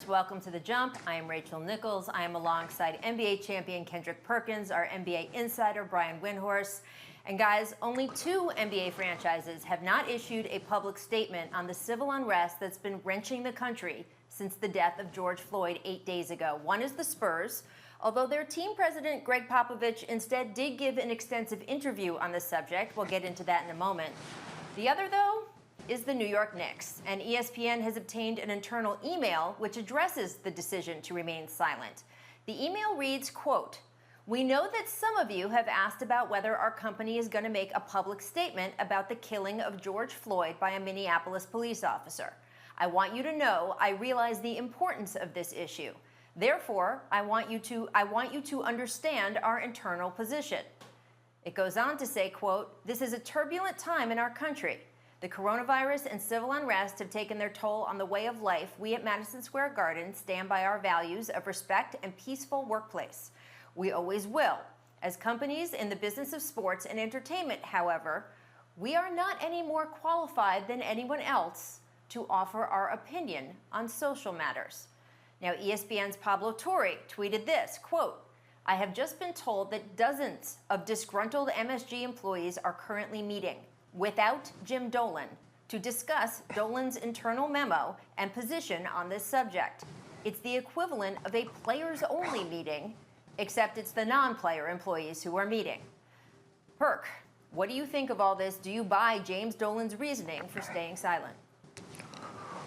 Welcome to The Jump. I am Rachel Nichols. I am alongside NBA champion Kendrick Perkins, our NBA insider Brian Windhorst. And guys, only two NBA franchises have not issued a public statement on the civil unrest that's been wrenching the country since the death of George Floyd 8 days ago. One is the Spurs, although their team president Greg Popovich instead did give an extensive interview on the subject. We'll get into that in a moment. The other, though, is the New York Knicks, and ESPN has obtained an internal email which addresses the decision to remain silent. The email reads, quote, "We know that some of you have asked about whether our company is going to make a public statement about the killing of George Floyd by a Minneapolis police officer. I want you to know I realize the importance of this issue. Therefore, I want you to understand our internal position." It goes on to say, quote, "This is a turbulent time in our country. The coronavirus and civil unrest have taken their toll on the way of life. We at Madison Square Garden stand by our values of respect and peaceful workplace. We always will. As companies in the business of sports and entertainment, however, we are not any more qualified than anyone else to offer our opinion on social matters." Now, ESPN's Pablo Torre tweeted this, quote, "I have just been told that dozens of disgruntled MSG employees are currently meeting without Jim Dolan to discuss Dolan's internal memo and position on this subject. It's the equivalent of a players-only meeting, except it's the non-player employees who are meeting." Perk, what do you think of all this? Do you buy James Dolan's reasoning for staying silent?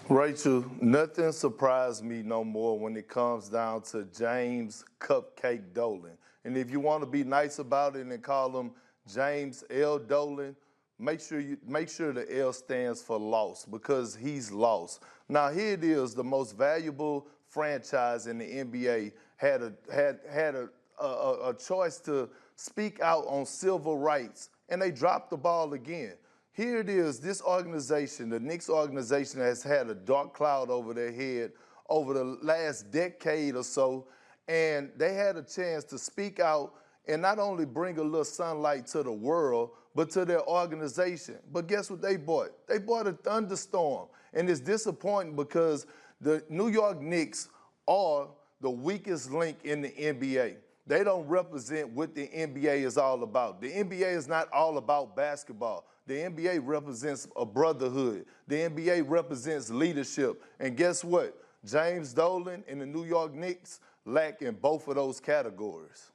Rachel, nothing surprised me no more when it comes down to James Cupcake Dolan. And if you want to be nice about it and call him James L. Dolan, make sure the L stands for lost, because he's lost. Now here it is, the most valuable franchise in the NBA had a choice to speak out on civil rights, and they dropped the ball again. Here it is, this organization, the Knicks organization, has had a dark cloud over their head over the last decade or so, and they had a chance to speak out and not only bring a little sunlight to the world, but to their organization. But guess what they bought? They bought a thunderstorm. And it's disappointing because the New York Knicks are the weakest link in the NBA. They don't represent what the NBA is all about. The NBA is not all about basketball. The NBA represents a brotherhood. The NBA represents leadership. And guess what? James Dolan and the New York Knicks lack in both of those categories.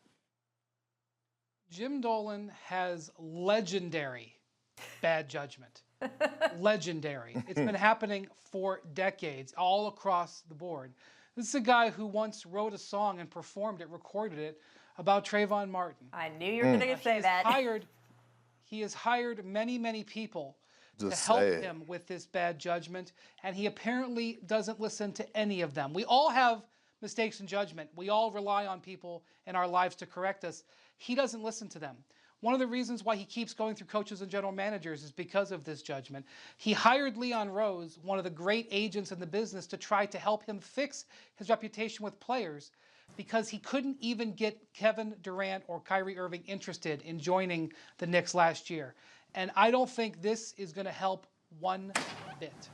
Jim Dolan has legendary bad judgment. Legendary. It's been happening for decades, all across the board. This is a guy who once wrote a song and performed it, recorded it, about Trayvon Martin. I knew you were going to say that. He has hired many, many people to Just help sad. him with this bad judgment, and he apparently doesn't listen to any of them. We all have mistakes in judgment. We all rely on people in our lives to correct us. He doesn't listen to them. One of the reasons why he keeps going through coaches and general managers is because of this judgment. He hired Leon Rose, one of the great agents in the business, to try to help him fix his reputation with players, because he couldn't even get Kevin Durant or Kyrie Irving interested in joining the Knicks last year. And I don't think this is going to help one bit.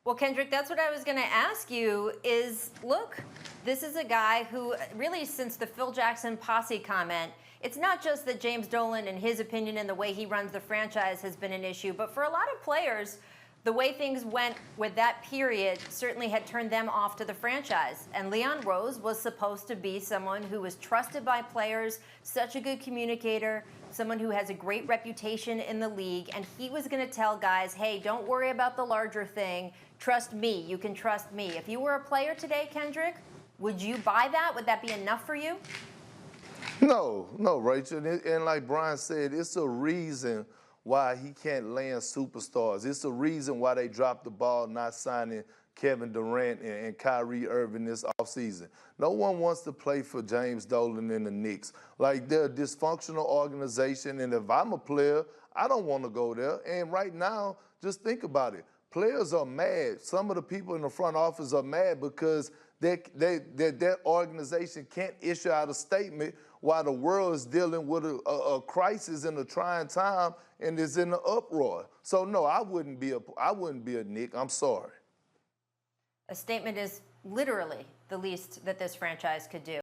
Well, Kendrick, that's what I was going to ask you is, look, this is a guy who really, since the Phil Jackson posse comment, it's not just that James Dolan and his opinion and the way he runs the franchise has been an issue, but for a lot of players, the way things went with that period certainly had turned them off to the franchise. And Leon Rose was supposed to be someone who was trusted by players, such a good communicator, someone who has a great reputation in the league, and he was going to tell guys, hey, don't worry about the larger thing. Trust me. You can trust me. If you were a player today, Kendrick, would you buy that? Would that be enough for you? No, Rachel. And like Brian said, it's a reason why he can't land superstars. It's a reason why they dropped the ball not signing Kevin Durant and Kyrie Irving this offseason. No one wants to play for James Dolan and the Knicks. Like, they're a dysfunctional organization, and if I'm a player, I don't want to go there. And right now, just think about it. Players are mad. Some of the people in the front office are mad because that organization can't issue out a statement while the world is dealing with a crisis in a trying time and is in an uproar. So no, I wouldn't be a Knick. I'm sorry. A statement is literally the least that this franchise could do.